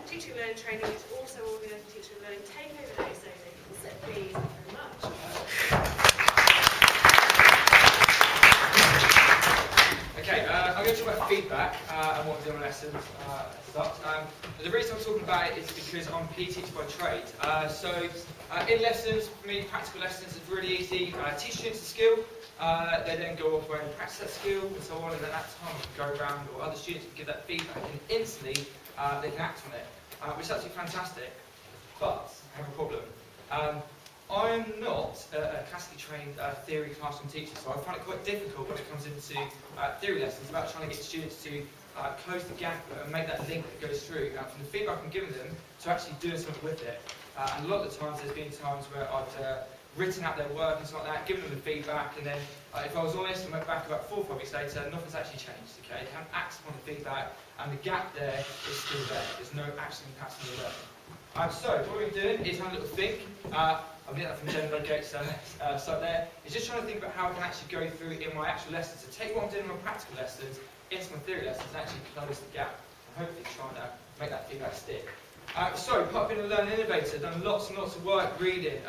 teaching and learning training is also organising teaching and learning takeover day, so please, thank you very much. Okay, I'm going to talk about feedback and what we do on lessons. The reason I'm talking about it is because I'm a PE teacher by trade. In lessons, for me, practical lessons is really easy. Teach students a skill, they then go off and practice that skill and so on, and at that time we can go around, or other students can give that feedback, and instantly they can act on it, which is absolutely fantastic. But I have a problem. I'm not a classically trained theory classroom teacher, so I find it quite difficult when it comes into theory lessons about trying to get students to close the gap and make that link that goes through from the feedback I'm giving them to actually doing something with it. And a lot of the times there's been times where I've written out their work and stuff like that, given them the feedback, and then if I was honest and went back about 4 or 5 weeks later, nothing's actually changed. Okay, they haven't acted on the feedback, and the gap there is still there. There's no action impact on the learning. So what we're doing is have a little think. I've learned that from Jen Gates site there. It's just trying to think about how I can actually go through in my actual lessons. So take what I'm doing in my practical lessons into my theory lessons and actually close the gap. And hopefully try and make that feedback stick. Part of being a learning innovator, done lots and lots of work reading.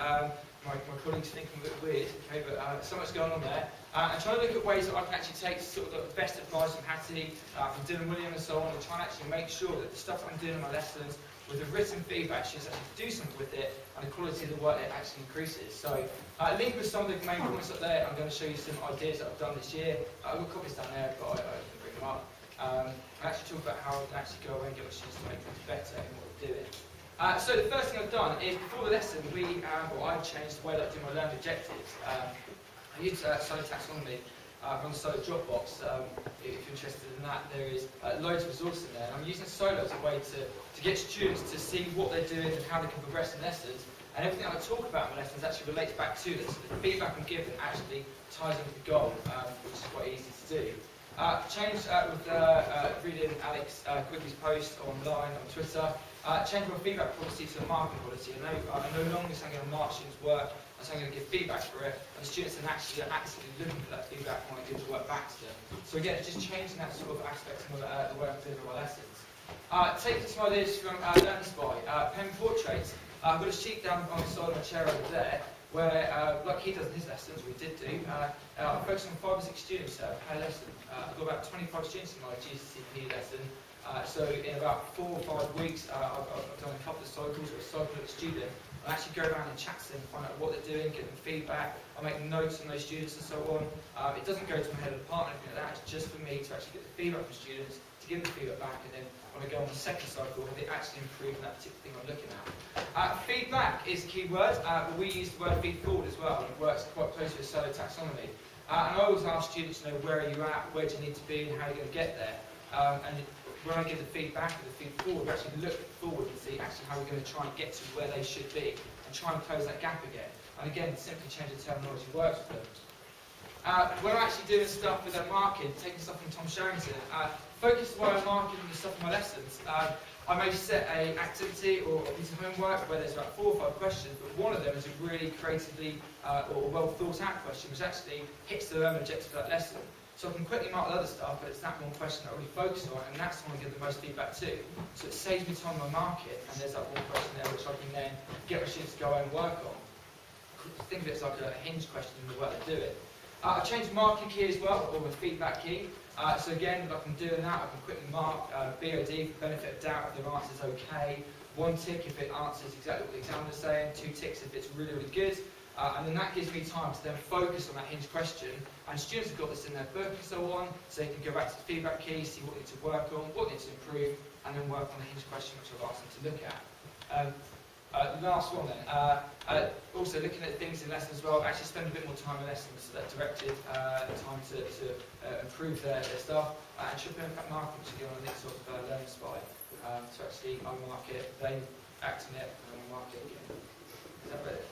My colleagues think I'm a bit weird, okay, but so much going on there. And trying to look at ways that I can actually take sort of the best advice from Hattie, from Dylan William and so on, and try and actually make sure that the stuff I'm doing in my lessons with the written feedback, she actually do something with it, and the quality of the work it actually increases. So, link with some of the main points up there. I'm going to show you some ideas that I've done this year. I've got copies down there, but I can bring them up. And actually talk about how I can actually go away and get my students to make things better in what we're doing. So the first thing I've done is, before the lesson, I've changed the way that I do my learning objectives. I use solo taxonomy. Run the Solo Dropbox. If you're interested in that, there is loads of resources in there. And I'm using Solo as a way to get students to see what they're doing and how they can progress in lessons. And everything I talk about in my lessons actually relates back to this. So the feedback I'm given actually ties in with the goal, which is quite easy to do. Changed with reading Alex Quigley's post online on Twitter. Changed my feedback policy to a marking policy. I'm no longer saying I'm going to mark students' work. I'm going to give feedback for it, and the students are actually actively looking for that feedback when I give the work back to them. So again, it's just changing that sort of aspect of the way I'm delivering my lessons. Taking some ideas from Learn Spy, pen portraits. I've got a sheet down on the side of my chair over there, where, like he does in his lessons, we did do, I'm focusing on 5 or 6 students per lesson. I've got about 25 students in my GCSE lesson. So in about 4 or 5 weeks, I've done a couple of cycles or a cycle of a student. I actually go around and chat to them, find out what they're doing, give them feedback. I make notes on those students and so on. It doesn't go to my head of department or anything like that. It's just for me to actually get the feedback from students, to give them the feedback back, and then when I go on the second cycle, they actually improve on that particular thing I'm looking at. Feedback is a key word, but we use the word feed forward as well, and it works quite closely with Solo taxonomy. And I always ask students, where are you at, where do you need to be, and how are you going to get there. And when I give the feedback or the feed forward, we actually look forward and see actually how we're going to try and get to where they should be and try and close that gap again. And again, simply change the terminology works with them. When I'm actually doing stuff with their marking, taking stuff from Tom Sherrington, focus while I'm marking the stuff in my lessons. I may set an activity or a piece of homework where there's about 4 or 5 questions, but one of them is a really creatively or well thought out question, which actually hits the learning objective of that lesson. So I can quickly mark the other stuff, but it's that one question that I really focus on, and that's the one I give the most feedback to. So it saves me time on my market, and there's that one question there which I can then get my students to go and work on. Think of it as like a hinge question in the work they're doing. I've changed the marking key as well, or the feedback key. So again, if I'm doing that, I can quickly mark BOD for benefit of doubt if their answer is okay. 1 tick if it answers exactly what the examiner's saying. 2 ticks if it's really, really good. And then that gives me time to then focus on that hinge question. And students have got this in their book and so on, so they can go back to the feedback key, see what they need to work on, what they need to improve, and then work on the hinge question which I've asked them to look at. The last one then, also looking at things in lessons as well, actually spend a bit more time in lessons that directed time to improve their stuff, and should be impact marking, which again on the sort of Learn Spy. So actually I mark it, they act on it, and I mark it again. Is that better?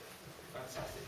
Fantastic.